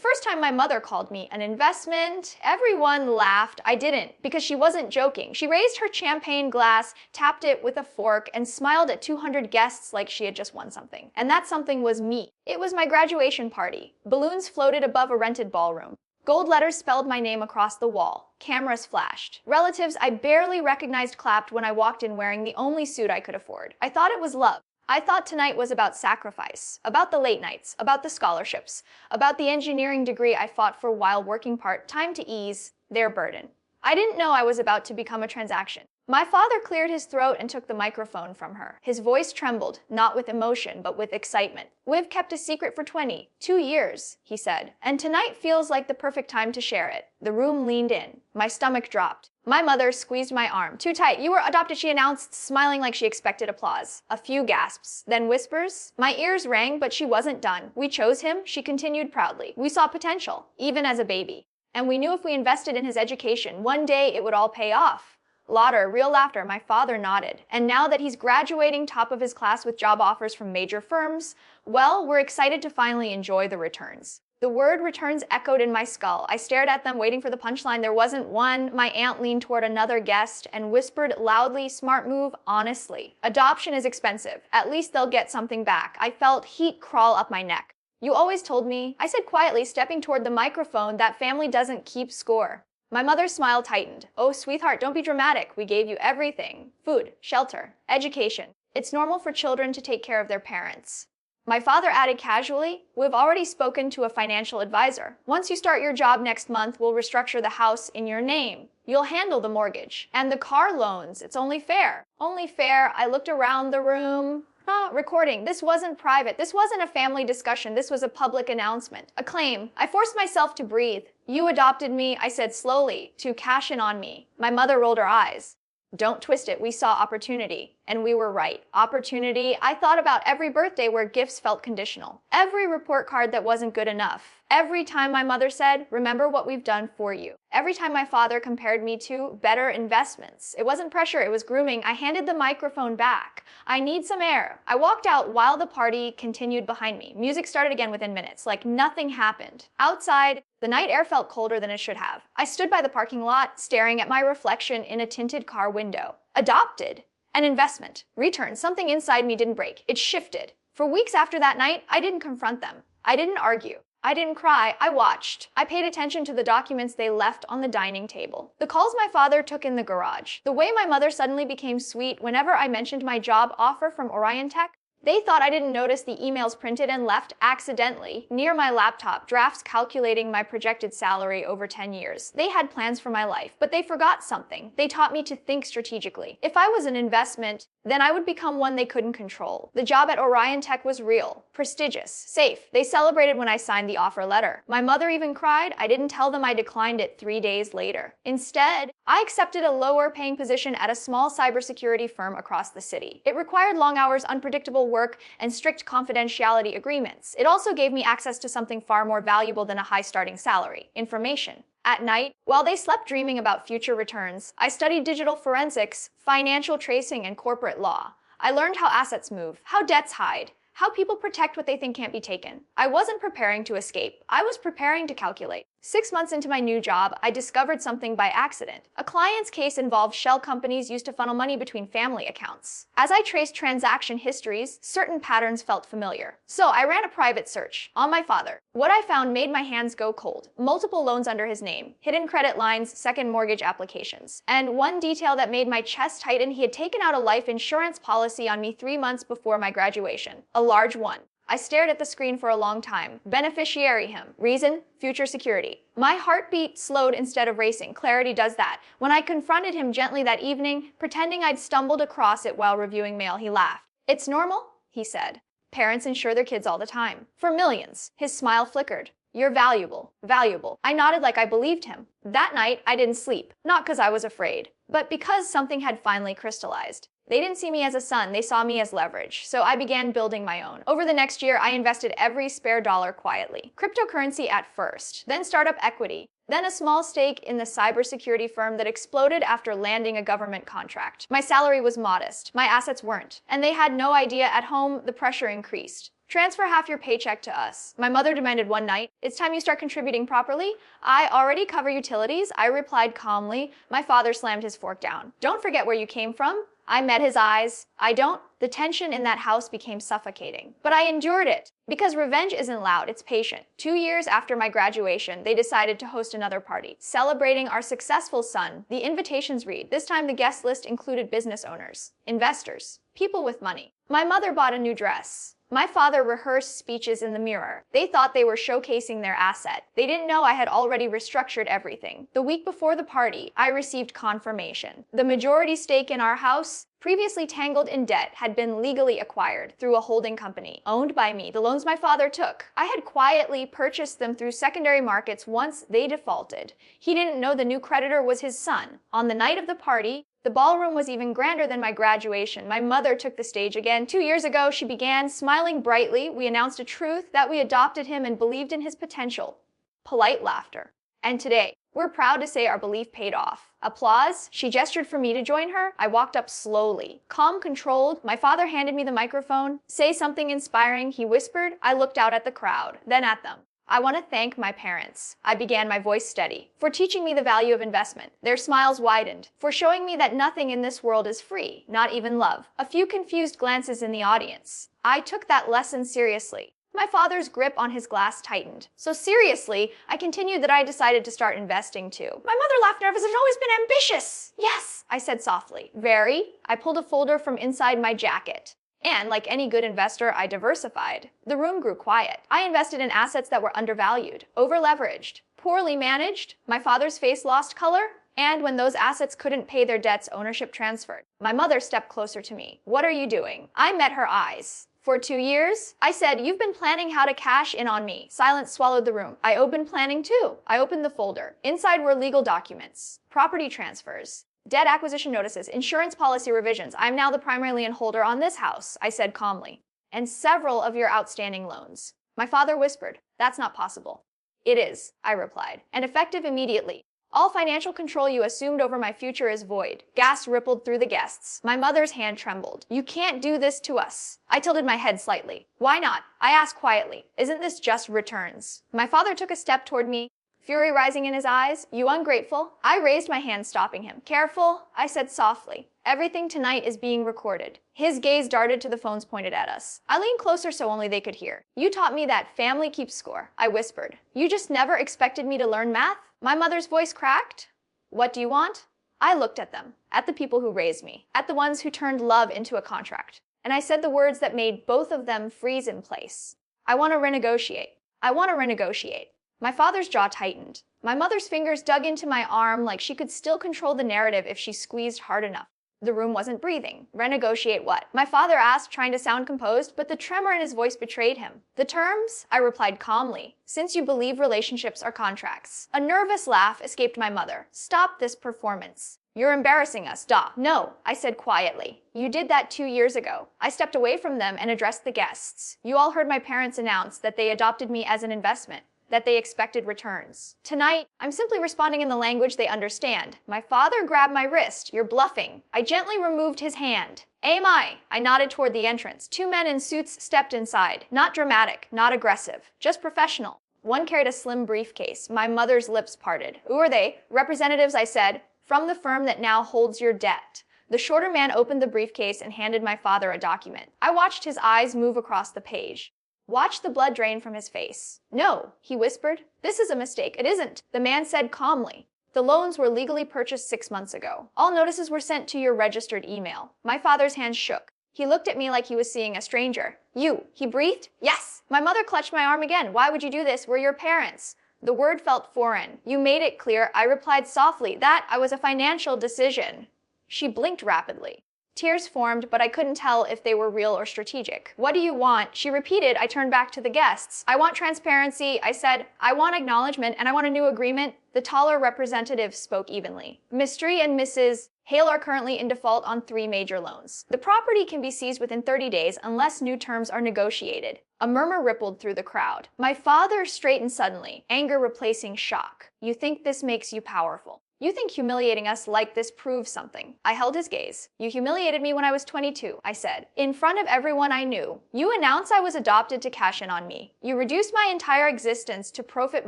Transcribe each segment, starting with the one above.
first time my mother called me an investment, everyone laughed. I didn't, because she wasn't joking. She raised her champagne glass, tapped it with a fork, and smiled at 200 guests like she had just won something. And that something was me. It was my graduation party. Balloons floated above a rented ballroom. Gold letters spelled my name across the wall. Cameras flashed. Relatives I barely recognized clapped when I walked in wearing the only suit I could afford. I thought it was love. I thought tonight was about sacrifice, about the late nights, about the scholarships, about the engineering degree I fought for while working part-time to ease their burden. I didn't know I was about to become a transaction. My father cleared his throat and took the microphone from her. His voice trembled, not with emotion, but with excitement. "We've kept a secret for 22 years, he said, and tonight feels like the perfect time to share it." The room leaned in. My stomach dropped. My mother squeezed my arm. "Too tight. You were adopted," she announced, smiling like she expected applause. A few gasps, then whispers. My ears rang, but she wasn't done. "We chose him," she continued proudly. "We saw potential, even as a baby. And we knew if we invested in his education, one day it would all pay off." Laughter, real laughter. My father nodded. "And now that he's graduating top of his class with job offers from major firms, well, we're excited to finally enjoy the returns." The word returns echoed in my skull. I stared at them, waiting for the punchline. There wasn't one. My aunt leaned toward another guest and whispered loudly, "Smart move, honestly. Adoption is expensive. At least they'll get something back." I felt heat crawl up my neck. "You always told me," I said quietly, stepping toward the microphone, "that family doesn't keep score." My mother's smile tightened. "Oh, sweetheart, don't be dramatic. We gave you everything. Food, shelter, education. It's normal for children to take care of their parents." My father added casually, "We've already spoken to a financial advisor. Once you start your job next month, we'll restructure the house in your name. You'll handle the mortgage. And the car loans. It's only fair." Only fair. I looked around the room. Recording. This wasn't private. This wasn't a family discussion. This was a public announcement. A claim. I forced myself to breathe. "You adopted me," I said slowly, "to cash in on me." My mother rolled her eyes. "Don't twist it. We saw opportunity." And we were right. Opportunity. I thought about every birthday where gifts felt conditional. Every report card that wasn't good enough. Every time my mother said, "Remember what we've done for you." Every time my father compared me to better investments. It wasn't pressure, it was grooming. I handed the microphone back. "I need some air." I walked out while the party continued behind me. Music started again within minutes, like nothing happened. Outside, the night air felt colder than it should have. I stood by the parking lot, staring at my reflection in a tinted car window. Adopted. An investment. Return. Something inside me didn't break. It shifted. For weeks after that night, I didn't confront them. I didn't argue. I didn't cry. I watched. I paid attention to the documents they left on the dining table. The calls my father took in the garage. The way my mother suddenly became sweet whenever I mentioned my job offer from Orion Tech. They thought I didn't notice the emails printed and left accidentally near my laptop, drafts calculating my projected salary over 10 years. They had plans for my life, but they forgot something. They taught me to think strategically. If I was an investment, then I would become one they couldn't control. The job at Orion Tech was real, prestigious, safe. They celebrated when I signed the offer letter. My mother even cried. I didn't tell them I declined it 3 days later. Instead, I accepted a lower-paying position at a small cybersecurity firm across the city. It required long hours, unpredictable work, and strict confidentiality agreements. It also gave me access to something far more valuable than a high starting salary: information. At night, while they slept dreaming about future returns, I studied digital forensics, financial tracing, and corporate law. I learned how assets move, how debts hide, how people protect what they think can't be taken. I wasn't preparing to escape. I was preparing to calculate. 6 months into my new job, I discovered something by accident. A client's case involved shell companies used to funnel money between family accounts. As I traced transaction histories, certain patterns felt familiar. So I ran a private search on my father. What I found made my hands go cold. Multiple loans under his name, hidden credit lines, second mortgage applications. And one detail that made my chest tighten: he had taken out a life insurance policy on me 3 months before my graduation. A large one. I stared at the screen for a long time. Beneficiary him. Reason? Future security. My heartbeat slowed instead of racing. Clarity does that. When I confronted him gently that evening, pretending I'd stumbled across it while reviewing mail, he laughed. "It's normal," he said. "Parents insure their kids all the time. For millions." His smile flickered. "You're valuable. Valuable." I nodded like I believed him. That night, I didn't sleep. Not because I was afraid, but because something had finally crystallized. They didn't see me as a son, they saw me as leverage. So I began building my own. Over the next year, I invested every spare dollar quietly. Cryptocurrency at first, then startup equity, then a small stake in the cybersecurity firm that exploded after landing a government contract. My salary was modest, my assets weren't, and they had no idea. At home, the pressure increased. Transfer half your paycheck to us, my mother demanded one night. It's time you start contributing properly. I already cover utilities, I replied calmly. My father slammed his fork down. Don't forget where you came from. I met his eyes. I don't. The tension in that house became suffocating. But I endured it. Because revenge isn't loud, it's patient. 2 years after my graduation, they decided to host another party, celebrating our successful son. The invitations read, this time the guest list included business owners, investors, people with money. My mother bought a new dress. My father rehearsed speeches in the mirror. They thought they were showcasing their asset. They didn't know I had already restructured everything. The week before the party, I received confirmation. The majority stake in our house, previously tangled in debt, had been legally acquired through a holding company owned by me. The loans my father took, I had quietly purchased them through secondary markets once they defaulted. He didn't know the new creditor was his son. On the night of the party, the ballroom was even grander than my graduation. My mother took the stage again. 2 years ago, she began, smiling brightly. We announced a truth, that we adopted him and believed in his potential. Polite laughter. And today, we're proud to say our belief paid off. Applause. She gestured for me to join her. I walked up slowly. Calm, controlled. My father handed me the microphone. Say something inspiring, he whispered. I looked out at the crowd, then at them. I want to thank my parents. I began, my voice steady, for teaching me the value of investment. Their smiles widened, for showing me that nothing in this world is free, not even love. A few confused glances in the audience. I took that lesson seriously. My father's grip on his glass tightened. So seriously, I continued that I decided to start investing too. My mother laughed nervous. I've always been ambitious. Yes, I said softly. Very. I pulled a folder from inside my jacket. And like any good investor, I diversified. The room grew quiet. I invested in assets that were undervalued, over-leveraged, poorly managed. My father's face lost color. And when those assets couldn't pay their debts, ownership transferred. My mother stepped closer to me. What are you doing? I met her eyes. For 2 years, I said, you've been planning how to cash in on me. Silence swallowed the room. I opened planning too. I opened the folder. Inside were legal documents, property transfers, debt acquisition notices, insurance policy revisions. I'm now the primary lien holder on this house, I said calmly, and several of your outstanding loans. My father whispered, that's not possible. It is, I replied, and effective immediately. All financial control you assumed over my future is void. Gas rippled through the guests. My mother's hand trembled. You can't do this to us. I tilted my head slightly. Why not? I asked quietly. Isn't this just returns? My father took a step toward me, fury rising in his eyes. You ungrateful? I raised my hand, stopping him. Careful, I said softly. Everything tonight is being recorded. His gaze darted to the phones pointed at us. I leaned closer so only they could hear. You taught me that family keeps score, I whispered. You just never expected me to learn math? My mother's voice cracked. What do you want? I looked at them, at the people who raised me, at the ones who turned love into a contract. And I said the words that made both of them freeze in place. I want to renegotiate. I want to renegotiate. My father's jaw tightened. My mother's fingers dug into my arm like she could still control the narrative if she squeezed hard enough. The room wasn't breathing. Renegotiate what? My father asked, trying to sound composed, but the tremor in his voice betrayed him. The terms? I replied calmly. Since you believe relationships are contracts. A nervous laugh escaped my mother. Stop this performance. You're embarrassing us, Doc. No, I said quietly. You did that 2 years ago. I stepped away from them and addressed the guests. You all heard my parents announce that they adopted me as an investment, that they expected returns. Tonight, I'm simply responding in the language they understand. My father grabbed my wrist. You're bluffing. I gently removed his hand. Am I? I nodded toward the entrance. 2 men in suits stepped inside. Not dramatic, not aggressive, just professional. One carried a slim briefcase. My mother's lips parted. Who are they? Representatives, I said, from the firm that now holds your debt. The shorter man opened the briefcase and handed my father a document. I watched his eyes move across the page. Watch the blood drain from his face. No, he whispered. This is a mistake. It isn't. The man said calmly. The loans were legally purchased 6 months ago. All notices were sent to your registered email. My father's hand shook. He looked at me like he was seeing a stranger. You, he breathed. Yes. My mother clutched my arm again. Why would you do this? We're your parents. The word felt foreign. You made it clear. I replied softly. That I was a financial decision. She blinked rapidly. Tears formed, but I couldn't tell if they were real or strategic. What do you want? She repeated. I turned back to the guests. I want transparency. I said, I want acknowledgement and I want a new agreement. The taller representative spoke evenly. Mr. and Mrs. Hale are currently in default on 3 major loans. The property can be seized within 30 days unless new terms are negotiated. A murmur rippled through the crowd. My father straightened suddenly, anger replacing shock. You think this makes you powerful. You think humiliating us like this proves something. I held his gaze. You humiliated me when I was 22, I said. In front of everyone I knew. You announced I was adopted to cash in on me. You reduced my entire existence to profit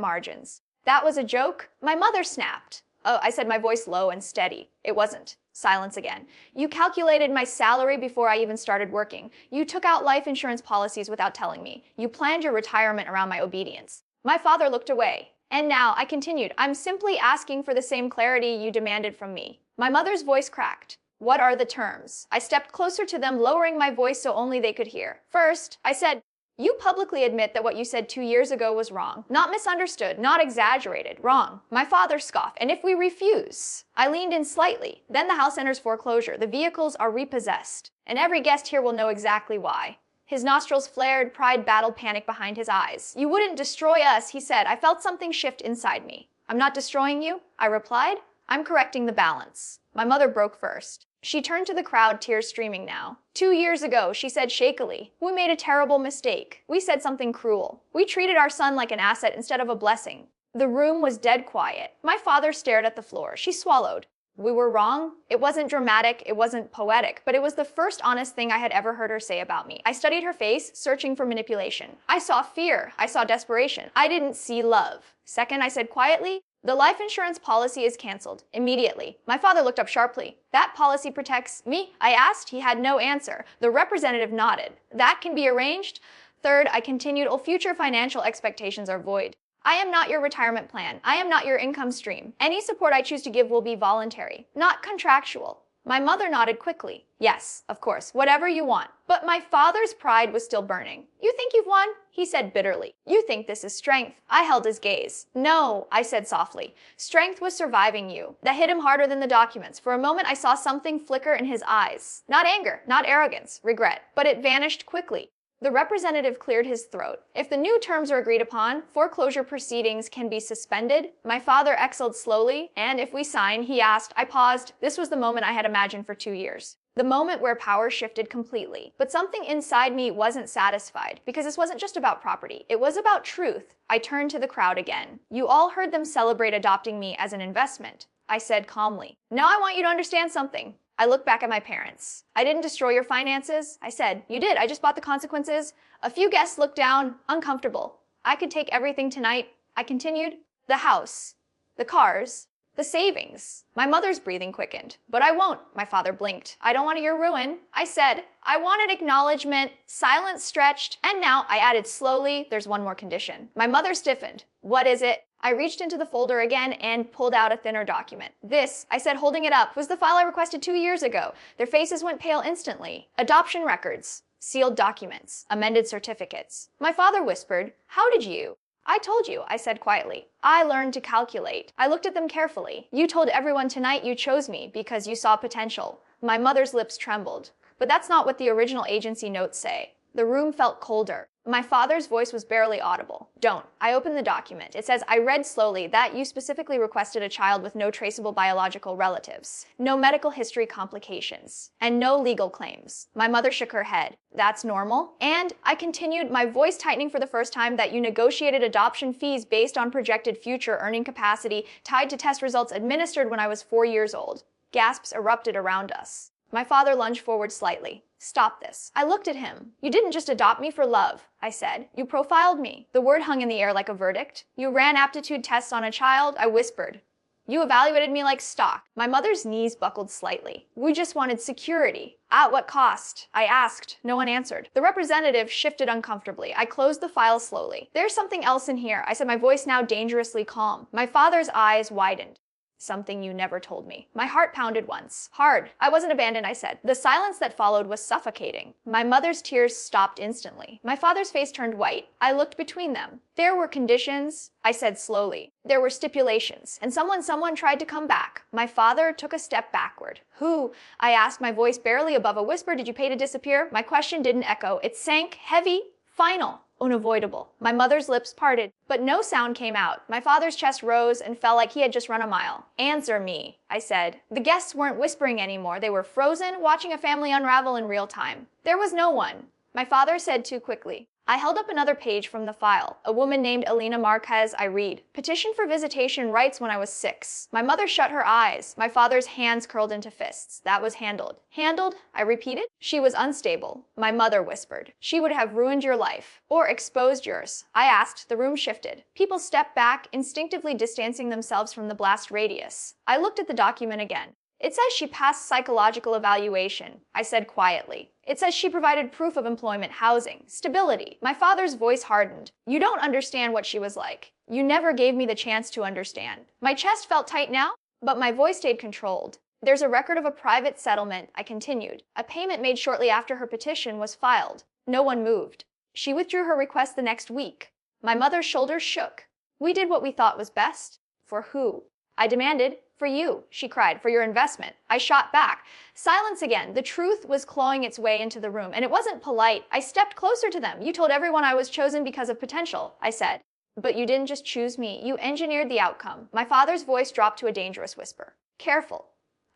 margins. That was a joke? My mother snapped. Oh, I said, my voice low and steady. It wasn't. Silence again. You calculated my salary before I even started working. You took out life insurance policies without telling me. You planned your retirement around my obedience. My father looked away. And now, I continued, I'm simply asking for the same clarity you demanded from me. My mother's voice cracked. What are the terms? I stepped closer to them, lowering my voice so only they could hear. First, I said, you publicly admit that what you said 2 years ago was wrong. Not misunderstood, not exaggerated, wrong. My father scoffed, and if we refuse? I leaned in slightly. Then the house enters foreclosure. The vehicles are repossessed. And every guest here will know exactly why. His nostrils flared, pride battled panic behind his eyes. You wouldn't destroy us, he said. I felt something shift inside me. I'm not destroying you, I replied. I'm correcting the balance. My mother broke first. She turned to the crowd, tears streaming now. 2 years ago, she said shakily, we made a terrible mistake. We said something cruel. We treated our son like an asset instead of a blessing. The room was dead quiet. My father stared at the floor. She swallowed. We were wrong. It wasn't dramatic, it wasn't poetic, but it was the first honest thing I had ever heard her say about me. I studied her face, searching for manipulation. I saw fear. I saw desperation. I didn't see love. Second, I said quietly, the life insurance policy is canceled. Immediately. My father looked up sharply. That policy protects me? I asked. He had no answer. The representative nodded. That can be arranged? Third, I continued, all future financial expectations are void. I am not your retirement plan. I am not your income stream. Any support I choose to give will be voluntary, not contractual. My mother nodded quickly. Yes, of course, whatever you want. But my father's pride was still burning. You think you've won? He said bitterly. You think this is strength? I held his gaze. No, I said softly. Strength was surviving you. That hit him harder than the documents. For a moment, I saw something flicker in his eyes. Not anger, not arrogance, regret, but it vanished quickly. The representative cleared his throat. If the new terms are agreed upon, foreclosure proceedings can be suspended. My father exhaled slowly, and if we sign, he asked. I paused. This was the moment I had imagined for 2 years. The moment where power shifted completely. But something inside me wasn't satisfied, because this wasn't just about property. It was about truth. I turned to the crowd again. You all heard them celebrate adopting me as an investment. I said calmly. Now I want you to understand something. I looked back at my parents. I didn't destroy your finances. I said, you did. I just bought the consequences. A few guests looked down, uncomfortable. I could take everything tonight. I continued. The house, the cars, the savings. My mother's breathing quickened. But I won't, my father blinked. I don't want your ruin. I said, I wanted acknowledgement. Silence stretched. And now, I added slowly, there's one more condition. My mother stiffened. What is it? I reached into the folder again and pulled out a thinner document. This, I said holding it up, was the file I requested 2 years ago. Their faces went pale instantly. Adoption records, sealed documents, amended certificates. My father whispered, how did you? I told you, I said quietly. I learned to calculate. I looked at them carefully. You told everyone tonight you chose me because you saw potential. My mother's lips trembled. But that's not what the original agency notes say. The room felt colder. My father's voice was barely audible. Don't. I opened the document. It says, I read slowly that you specifically requested a child with no traceable biological relatives, no medical history complications, and no legal claims. My mother shook her head. That's normal. And I continued, my voice tightening for the first time, that you negotiated adoption fees based on projected future earning capacity tied to test results administered when I was 4 years old. Gasps erupted around us. My father lunged forward slightly. Stop this. I looked at him. You didn't just adopt me for love, I said. You profiled me. The word hung in the air like a verdict. You ran aptitude tests on a child, I whispered. You evaluated me like stock. My mother's knees buckled slightly. We just wanted security. At what cost? I asked. No one answered. The representative shifted uncomfortably. I closed the file slowly. There's something else in here, I said, my voice now dangerously calm. My father's eyes widened. Something you never told me. My heart pounded once. Hard. I wasn't abandoned, I said. The silence that followed was suffocating. My mother's tears stopped instantly. My father's face turned white. I looked between them. There were conditions, I said slowly. There were stipulations. And someone tried to come back. My father took a step backward. Who? I asked, my voice barely above a whisper. Did you pay to disappear? My question didn't echo. It sank, heavy, final. Unavoidable. My mother's lips parted, but no sound came out. My father's chest rose and fell like he had just run a mile. Answer me, I said. The guests weren't whispering anymore. They were frozen, watching a family unravel in real time. There was no one. My father said too quickly. I held up another page from the file. A woman named Elena Marquez, I read. Petition for visitation rights when I was 6. My mother shut her eyes. My father's hands curled into fists. That was handled. Handled? I repeated. She was unstable. My mother whispered. She would have ruined your life. Or exposed yours. I asked. The room shifted. People stepped back, instinctively distancing themselves from the blast radius. I looked at the document again. It says she passed psychological evaluation, I said quietly. It says she provided proof of employment, housing, stability. My father's voice hardened. You don't understand what she was like. You never gave me the chance to understand. My chest felt tight now, but my voice stayed controlled. There's a record of a private settlement, I continued. A payment made shortly after her petition was filed. No one moved. She withdrew her request the next week. My mother's shoulders shook. We did what we thought was best. For who? I demanded. For you, she cried, for your investment. I shot back. Silence again. The truth was clawing its way into the room, and it wasn't polite. I stepped closer to them. You told everyone I was chosen because of potential, I said. But you didn't just choose me. You engineered the outcome. My father's voice dropped to a dangerous whisper. Careful.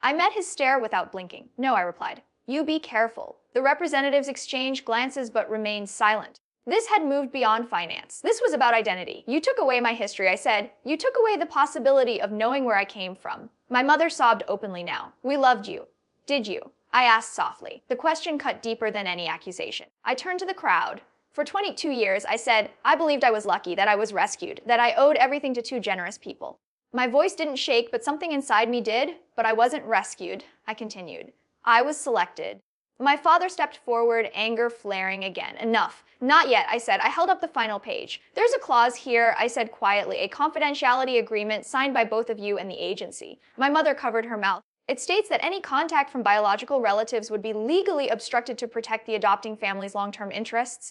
I met his stare without blinking. No, I replied. You be careful. The representatives exchanged glances but remained silent. This had moved beyond finance. This was about identity. You took away my history, I said. You took away the possibility of knowing where I came from. My mother sobbed openly now. We loved you. Did you? I asked softly. The question cut deeper than any accusation. I turned to the crowd. For 22 years, I said, I believed I was lucky, that I was rescued, that I owed everything to 2 generous people. My voice didn't shake, but something inside me did. But I wasn't rescued, I continued. I was selected. My father stepped forward, anger flaring again. Enough. Not yet, I said. I held up the final page. There's a clause here, I said quietly, a confidentiality agreement signed by both of you and the agency. My mother covered her mouth. It states that any contact from biological relatives would be legally obstructed to protect the adopting family's long-term interests.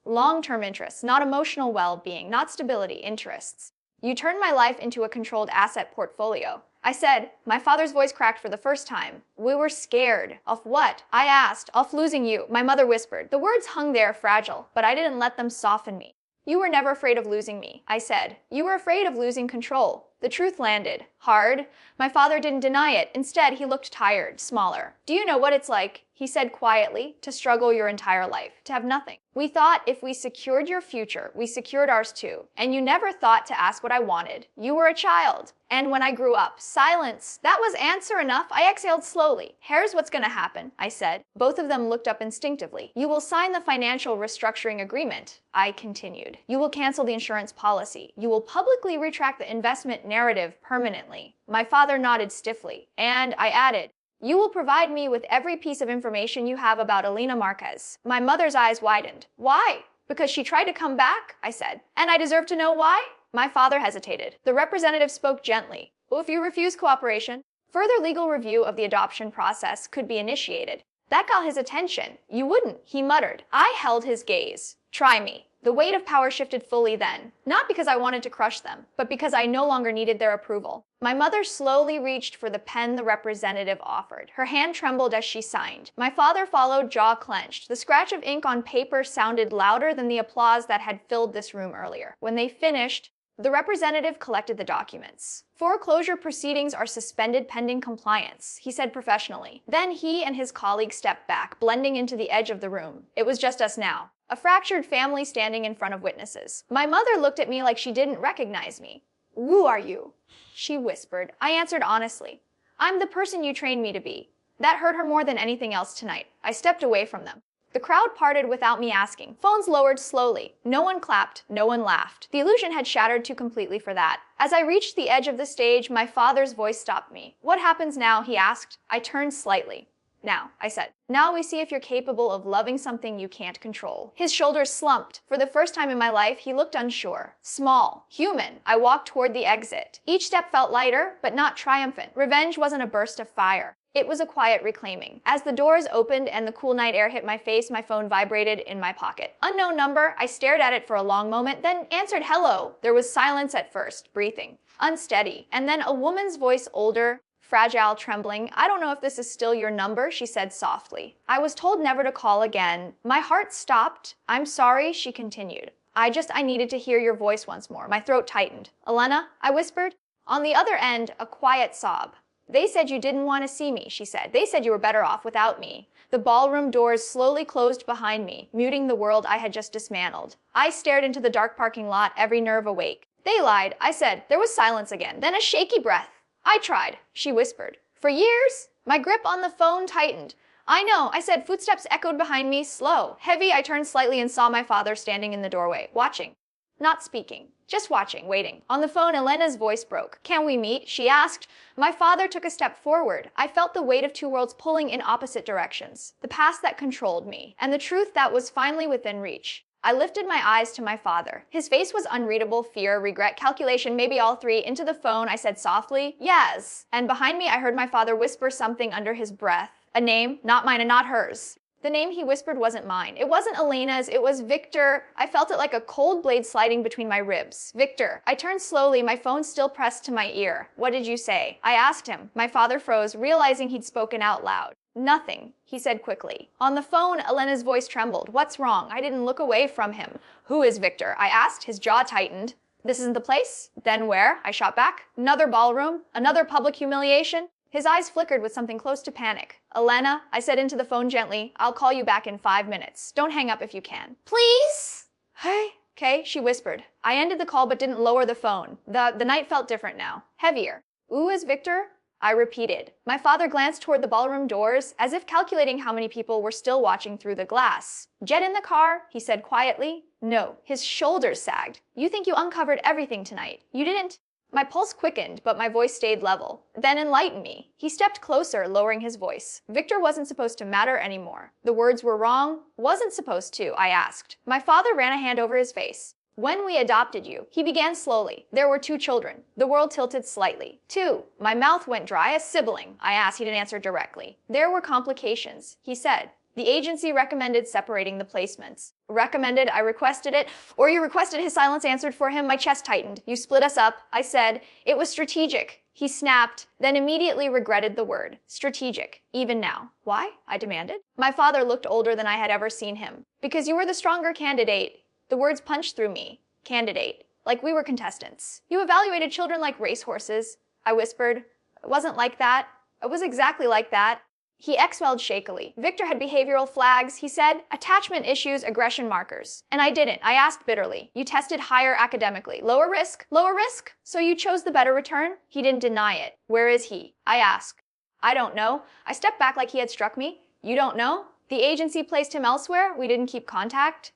Long-term interests, not emotional well-being, not stability, interests. You turned my life into a controlled asset portfolio. I said. My father's voice cracked for the first time. We were scared. Of what? I asked. Of losing you, my mother whispered. The words hung there, fragile, but I didn't let them soften me. You were never afraid of losing me, I said. You were afraid of losing control. The truth landed. Hard. My father didn't deny it. Instead, he looked tired, smaller. Do you know what it's like, he said quietly, to struggle your entire life, to have nothing? We thought if we secured your future, we secured ours too. And you never thought to ask what I wanted. You were a child. And when I grew up, silence. That was answer enough. I exhaled slowly. Here's what's gonna happen, I said. Both of them looked up instinctively. You will sign the financial restructuring agreement, I continued. You will cancel the insurance policy. You will publicly retract the investment narrative permanently. My father nodded stiffly, and I added, you will provide me with every piece of information you have about Elena Marquez. My mother's eyes widened. Why? Because she tried to come back, I said. And I deserve to know why? My father hesitated. The representative spoke gently. Well, if you refuse cooperation, further legal review of the adoption process could be initiated. That got his attention. You wouldn't, he muttered. I held his gaze. Try me. The weight of power shifted fully then, not because I wanted to crush them, but because I no longer needed their approval. My mother slowly reached for the pen the representative offered. Her hand trembled as she signed. My father followed, jaw clenched. The scratch of ink on paper sounded louder than the applause that had filled this room earlier. When they finished, the representative collected the documents. Foreclosure proceedings are suspended pending compliance, he said professionally. Then he and his colleague stepped back, blending into the edge of the room. It was just us now. A fractured family standing in front of witnesses. My mother looked at me like she didn't recognize me. Who are you? She whispered. I answered honestly. I'm the person you trained me to be. That hurt her more than anything else tonight. I stepped away from them. The crowd parted without me asking. Phones lowered slowly. No one clapped, no one laughed. The illusion had shattered too completely for that. As I reached the edge of the stage, my father's voice stopped me. What happens now? He asked. I turned slightly. Now, I said. Now we see if you're capable of loving something you can't control. His shoulders slumped. For the first time in my life, he looked unsure. Small. Human. I walked toward the exit. Each step felt lighter, but not triumphant. Revenge wasn't a burst of fire. It was a quiet reclaiming. As the doors opened and the cool night air hit my face, my phone vibrated in my pocket. Unknown number. I stared at it for a long moment, then answered hello. There was silence at first, breathing. Unsteady. And then a woman's voice, older, fragile, trembling. I don't know if this is still your number, she said softly. I was told never to call again. My heart stopped. I'm sorry, she continued. I needed to hear your voice once more. My throat tightened. Elena, I whispered. On the other end, a quiet sob. They said you didn't want to see me, she said. They said you were better off without me. The ballroom doors slowly closed behind me, muting the world I had just dismantled. I stared into the dark parking lot, every nerve awake. They lied, I said. There was silence again, then a shaky breath. I tried, she whispered. For years? My grip on the phone tightened. I know, I said. Footsteps echoed behind me, slow, heavy. I turned slightly and saw my father standing in the doorway, watching. Not speaking, just watching, waiting. On the phone, Elena's voice broke. Can we meet? She asked. My father took a step forward. I felt the weight of two worlds pulling in opposite directions. The past that controlled me, and the truth that was finally within reach. I lifted my eyes to my father. His face was unreadable, fear, regret, calculation, maybe all three. Into the phone, I said softly, yes. And behind me, I heard my father whisper something under his breath. A name, not mine and not hers. The name he whispered wasn't mine. It wasn't Elena's, it was Victor. I felt it like a cold blade sliding between my ribs. Victor. I turned slowly, my phone still pressed to my ear. What did you say? I asked him. My father froze, realizing he'd spoken out loud. Nothing, he said quickly. On the phone, Elena's voice trembled. What's wrong? I didn't look away from him. Who is Victor? I asked. His jaw tightened. This isn't the place? Then where? I shot back. Another ballroom? Another public humiliation? His eyes flickered with something close to panic. Elena, I said into the phone gently, I'll call you back in 5 minutes. Don't hang up if you can. Please? Hey. Okay, she whispered. I ended the call but didn't lower the phone. The night felt different now. Heavier. Ooh, is Victor? I repeated. My father glanced toward the ballroom doors, as if calculating how many people were still watching through the glass. Jet in the car, he said quietly. No. His shoulders sagged. You think you uncovered everything tonight. You didn't. My pulse quickened, but my voice stayed level. Then enlighten me. He stepped closer, lowering his voice. Victor wasn't supposed to matter anymore. The words were wrong. Wasn't supposed to, I asked. My father ran a hand over his face. When we adopted you, he began slowly. There were 2 children. The world tilted slightly. 2. My mouth went dry. A sibling. I asked. He didn't answer directly. There were complications, he said. The agency recommended separating the placements. Recommended, I requested it, or you requested. His silence answered for him. My chest tightened. You split us up, I said. It was strategic. He snapped, then immediately regretted the word. Strategic. Even now. Why? I demanded. My father looked older than I had ever seen him. Because you were the stronger candidate. The words punched through me. Candidate. Like we were contestants. You evaluated children like racehorses. I whispered. It wasn't like that. It was exactly like that. He exhaled shakily. Victor had behavioral flags, he said. Attachment issues, aggression markers. And I didn't. I asked bitterly. You tested higher academically. Lower risk? Lower risk? So you chose the better return? He didn't deny it. Where is he? I asked. I don't know. I stepped back like he had struck me. You don't know? The agency placed him elsewhere? We didn't keep contact?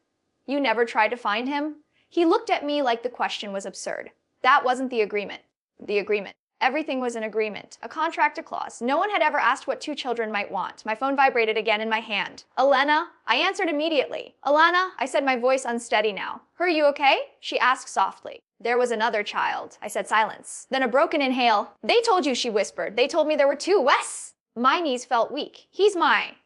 You never tried to find him? He looked at me like the question was absurd. That wasn't the agreement. The agreement. Everything was an agreement, a contract, a clause. No one had ever asked what 2 children might want. My phone vibrated again in my hand. Elena? I answered immediately. Elena? I said, my voice unsteady now. Are you okay? She asked softly. There was another child. I said silence. Then a broken inhale. They told you, she whispered. They told me there were 2. Wes! My knees felt weak. He's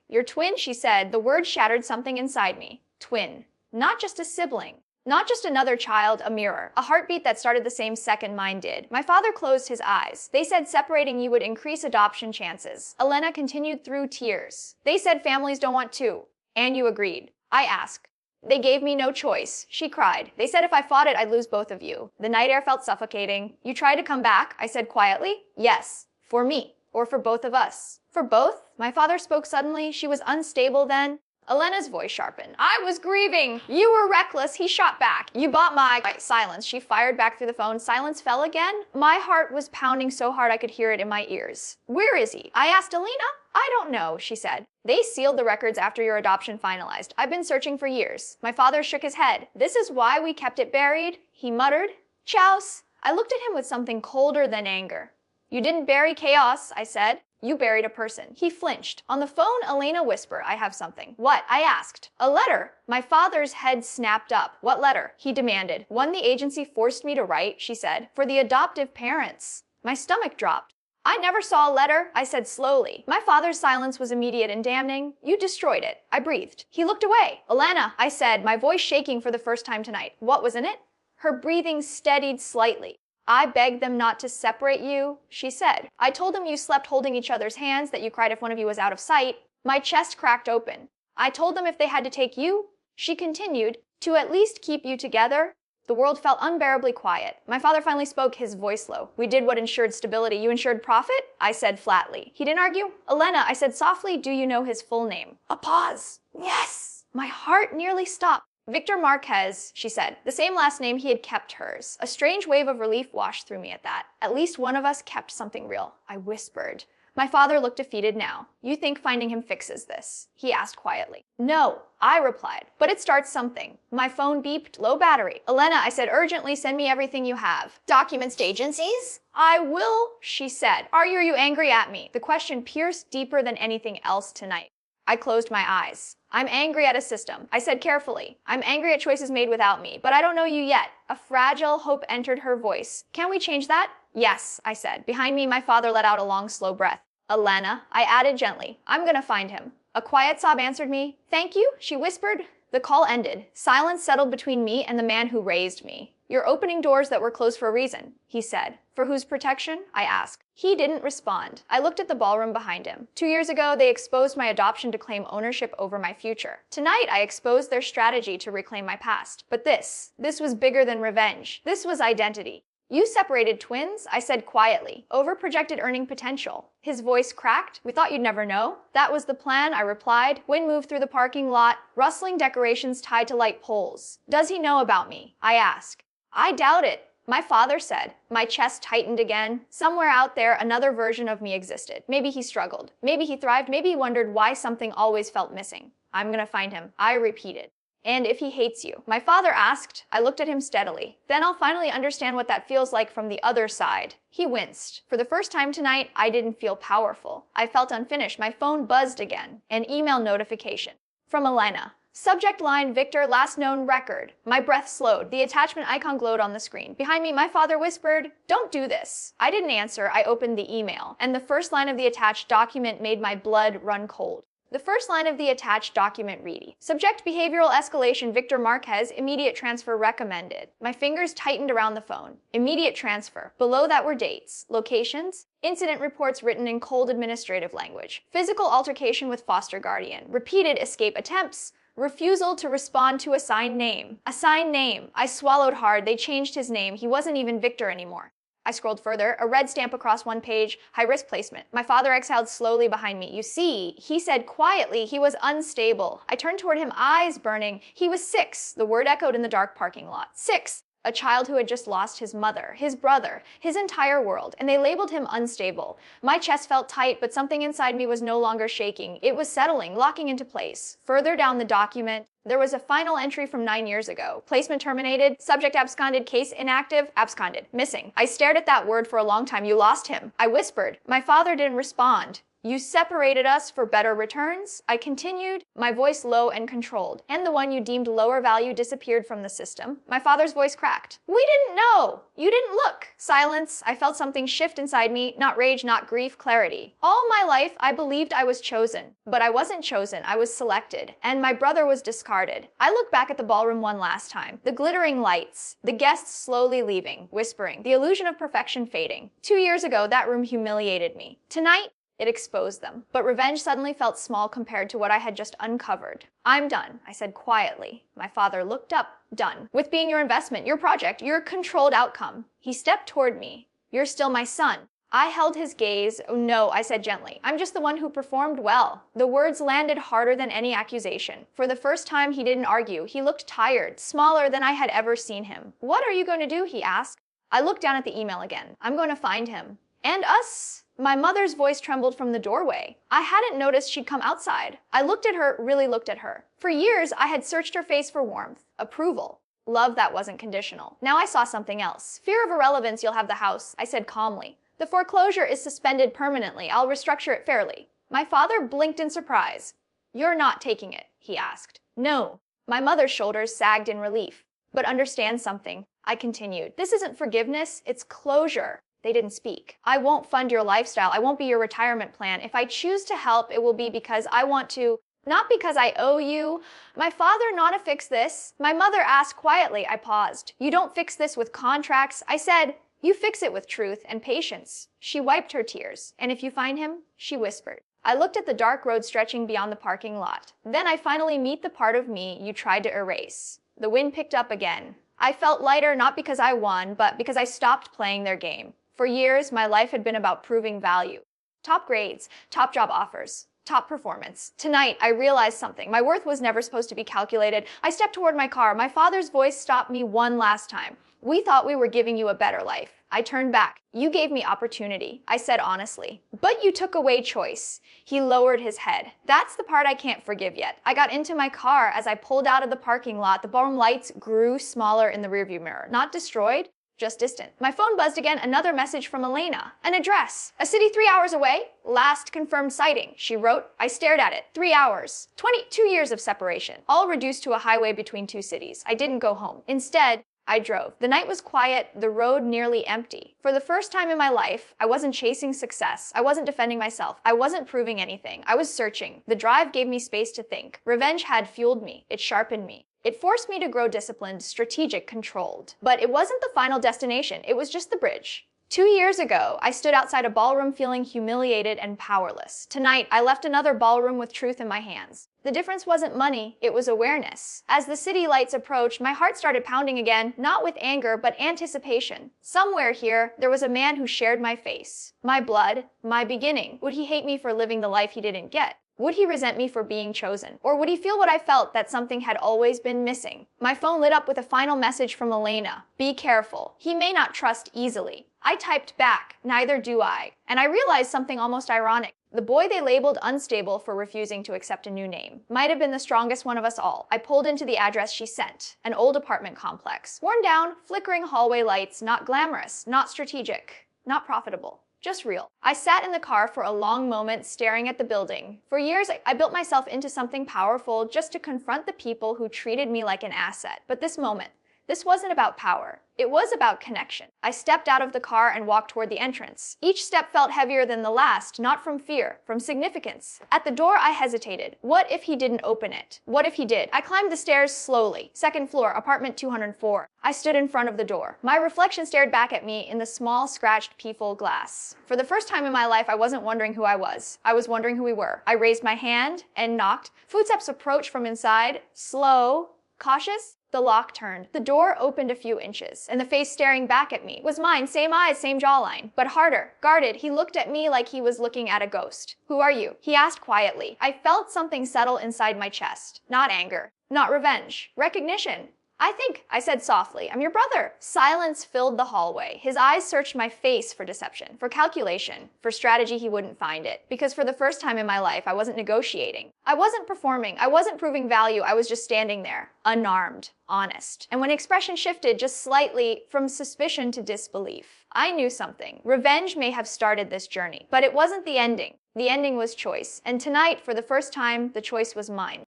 your twin, she said. The word shattered something inside me. Twin. Not just a sibling. Not just another child, a mirror. A heartbeat that started the same second mine did. My father closed his eyes. They said separating you would increase adoption chances. Elena continued through tears. They said families don't want 2. And you agreed. I asked. They gave me no choice. She cried. They said if I fought it, I'd lose both of you. The night air felt suffocating. You tried to come back? I said quietly. Yes. For me. Or for both of us. For both? My father spoke suddenly. She was unstable then. Elena's voice sharpened. I was grieving. You were reckless. He shot back. You bought my silence. She fired back through the phone. Silence fell again. My heart was pounding so hard I could hear it in my ears. Where is he? I asked Elena. I don't know, she said. They sealed the records after your adoption finalized. I've been searching for years. My father shook his head. This is why we kept it buried, he muttered. Chouse. I looked at him with something colder than anger. You didn't bury chaos, I said. You buried a person. He flinched. On the phone, Elena whispered, I have something. What? I asked. A letter. My father's head snapped up. What letter? He demanded. One the agency forced me to write, she said, for the adoptive parents. My stomach dropped. I never saw a letter, I said slowly. My father's silence was immediate and damning. You destroyed it. I breathed. He looked away. Elena, I said, my voice shaking for the first time tonight. What was in it? Her breathing steadied slightly. I begged them not to separate you, she said. I told them you slept holding each other's hands, that you cried if one of you was out of sight. My chest cracked open. I told them if they had to take you, she continued, to at least keep you together, The world felt unbearably quiet. My father finally spoke, his voice low. We did what ensured stability. You ensured profit? I said flatly. He didn't argue. Elena, I said softly, do you know his full name? A pause. Yes! My heart nearly stopped. Victor Marquez, she said. The same last name, he had kept hers. A strange wave of relief washed through me at that. At least one of us kept something real. I whispered. My father looked defeated now. You think finding him fixes this? He asked quietly. No, I replied, but it starts something. My phone beeped, low battery. Elena, I said urgently, send me everything you have. Documents to agencies? I will, she said. Are you angry at me? The question pierced deeper than anything else tonight. I closed my eyes. I'm angry at a system. I said carefully. I'm angry at choices made without me, but I don't know you yet. A fragile hope entered her voice. Can we change that? Yes, I said. Behind me, my father let out a long, slow breath. Elena, I added gently. I'm gonna find him. A quiet sob answered me. Thank you, she whispered. The call ended. Silence settled between me and the man who raised me. You're opening doors that were closed for a reason, he said. For whose protection? I asked. He didn't respond. I looked at the ballroom behind him. 2 years ago, they exposed my adoption to claim ownership over my future. Tonight, I exposed their strategy to reclaim my past. But this was bigger than revenge. This was identity. You separated twins, I said quietly. Overprojected earning potential. His voice cracked. We thought you'd never know. That was the plan, I replied. Wind moved through the parking lot, rustling decorations tied to light poles. Does he know about me? I asked. I doubt it. My father said. My chest tightened again. Somewhere out there, another version of me existed. Maybe he struggled. Maybe he thrived. Maybe he wondered why something always felt missing. I'm gonna find him. I repeated. And if he hates you? My father asked. I looked at him steadily. Then I'll finally understand what that feels like from the other side. He winced. For the first time tonight, I didn't feel powerful. I felt unfinished. My phone buzzed again. An email notification. From Elena. Subject line, Victor, last known record. My breath slowed. The attachment icon glowed on the screen. Behind me, my father whispered, don't do this. I didn't answer. I opened the email. And the first line of the attached document made my blood run cold. The first line of the attached document read, Subject behavioral escalation Victor Marquez, immediate transfer recommended. My fingers tightened around the phone. Immediate transfer. Below that were dates, locations, incident reports written in cold administrative language, physical altercation with foster guardian, repeated escape attempts, refusal to respond to assigned name. Assigned name. I swallowed hard. They changed his name. He wasn't even Victor anymore. I scrolled further, a red stamp across one page, high-risk placement. My father exhaled slowly behind me. You see, he said quietly he was unstable. I turned toward him, eyes burning. He was 6. The word echoed in the dark parking lot. 6. A child who had just lost his mother, his brother, his entire world, and they labeled him unstable. My chest felt tight, but something inside me was no longer shaking. It was settling, locking into place. Further down the document, there was a final entry from 9 years ago. Placement terminated, subject absconded, case inactive, absconded, missing. I stared at that word for a long time. You lost him. I whispered. My father didn't respond. You separated us for better returns, I continued, my voice low and controlled, and the one you deemed lower value disappeared from the system. My father's voice cracked. We didn't know. You didn't look. Silence. I felt something shift inside me, not rage, not grief, clarity. All my life, I believed I was chosen, but I wasn't chosen. I was selected, and my brother was discarded. I looked back at the ballroom one last time. The glittering lights, the guests slowly leaving, whispering, the illusion of perfection fading. 2 years ago, that room humiliated me. Tonight, it exposed them. But revenge suddenly felt small compared to what I had just uncovered. I'm done, I said quietly. My father looked up. Done. With being your investment, your project, your controlled outcome. He stepped toward me. You're still my son. I held his gaze. Oh, no, I said gently. I'm just the one who performed well. The words landed harder than any accusation. For the first time, he didn't argue. He looked tired, smaller than I had ever seen him. What are you going to do? He asked. I looked down at the email again. I'm going to find him. And us? My mother's voice trembled from the doorway. I hadn't noticed she'd come outside. I looked at her, really looked at her. For years, I had searched her face for warmth, approval, love that wasn't conditional. Now I saw something else. Fear of irrelevance, you'll have the house, I said calmly. The foreclosure is suspended permanently. I'll restructure it fairly. My father blinked in surprise. You're not taking it, he asked. No. My mother's shoulders sagged in relief. But understand something, I continued. This isn't forgiveness, it's closure. They didn't speak. I won't fund your lifestyle. I won't be your retirement plan. If I choose to help, it will be because I want to, not because I owe you. My father not to fix this. My mother asked quietly. I paused. You don't fix this with contracts. I said, you fix it with truth and patience. She wiped her tears. And if you find him, she whispered. I looked at the dark road stretching beyond the parking lot. Then I finally meet the part of me you tried to erase. The wind picked up again. I felt lighter not because I won, but because I stopped playing their game. For years, my life had been about proving value. Top grades, top job offers, top performance. Tonight, I realized something. My worth was never supposed to be calculated. I stepped toward my car. My father's voice stopped me one last time. We thought we were giving you a better life. I turned back. You gave me opportunity, I said honestly. But you took away choice. He lowered his head. That's the part I can't forgive yet. I got into my car. As I pulled out of the parking lot, the ballroom lights grew smaller in the rearview mirror. Not destroyed, just distant. My phone buzzed again, another message from Elena. An address. A city 3 hours away. Last confirmed sighting, she wrote. I stared at it. 3 hours. 22 years of separation. All reduced to a highway between two cities. I didn't go home. Instead, I drove. The night was quiet, the road nearly empty. For the first time in my life, I wasn't chasing success. I wasn't defending myself. I wasn't proving anything. I was searching. The drive gave me space to think. Revenge had fueled me. It sharpened me. It forced me to grow disciplined, strategic, controlled. But it wasn't the final destination. It was just the bridge. 2 years ago, I stood outside a ballroom feeling humiliated and powerless. Tonight, I left another ballroom with truth in my hands. The difference wasn't money, it was awareness. As the city lights approached, my heart started pounding again, not with anger, but anticipation. Somewhere here, there was a man who shared my face, my blood, my beginning. Would he hate me for living the life he didn't get? Would he resent me for being chosen? Or would he feel what I felt, that something had always been missing? My phone lit up with a final message from Elena. Be careful. He may not trust easily. I typed back, neither do I. And I realized something almost ironic. The boy they labeled unstable for refusing to accept a new name might have been the strongest one of us all. I pulled into the address she sent, an old apartment complex. Worn down, flickering hallway lights, not glamorous, not strategic, not profitable. Just real. I sat in the car for a long moment staring at the building. For years, I built myself into something powerful just to confront the people who treated me like an asset. But this moment, this wasn't about power. It was about connection. I stepped out of the car and walked toward the entrance. Each step felt heavier than the last, not from fear, from significance. At the door, I hesitated. What if he didn't open it? What if he did? I climbed the stairs slowly. Second floor, apartment 204. I stood in front of the door. My reflection stared back at me in the small, scratched peephole glass. For the first time in my life, I wasn't wondering who I was. I was wondering who we were. I raised my hand and knocked. Footsteps approached from inside, slow, cautious. The lock turned. The door opened a few inches, and the face staring back at me was mine, same eyes, same jawline, but harder, guarded. He looked at me like he was looking at a ghost. Who are you? He asked quietly. I felt something settle inside my chest. Not anger, not revenge, recognition. I said softly, I'm your brother. Silence filled the hallway. His eyes searched my face for deception, for calculation, for strategy he wouldn't find it. Because for the first time in my life, I wasn't negotiating. I wasn't performing. I wasn't proving value. I was just standing there, unarmed, honest. And when expression shifted just slightly from suspicion to disbelief, I knew something. Revenge may have started this journey, but it wasn't the ending. The ending was choice. And tonight, for the first time, the choice was mine.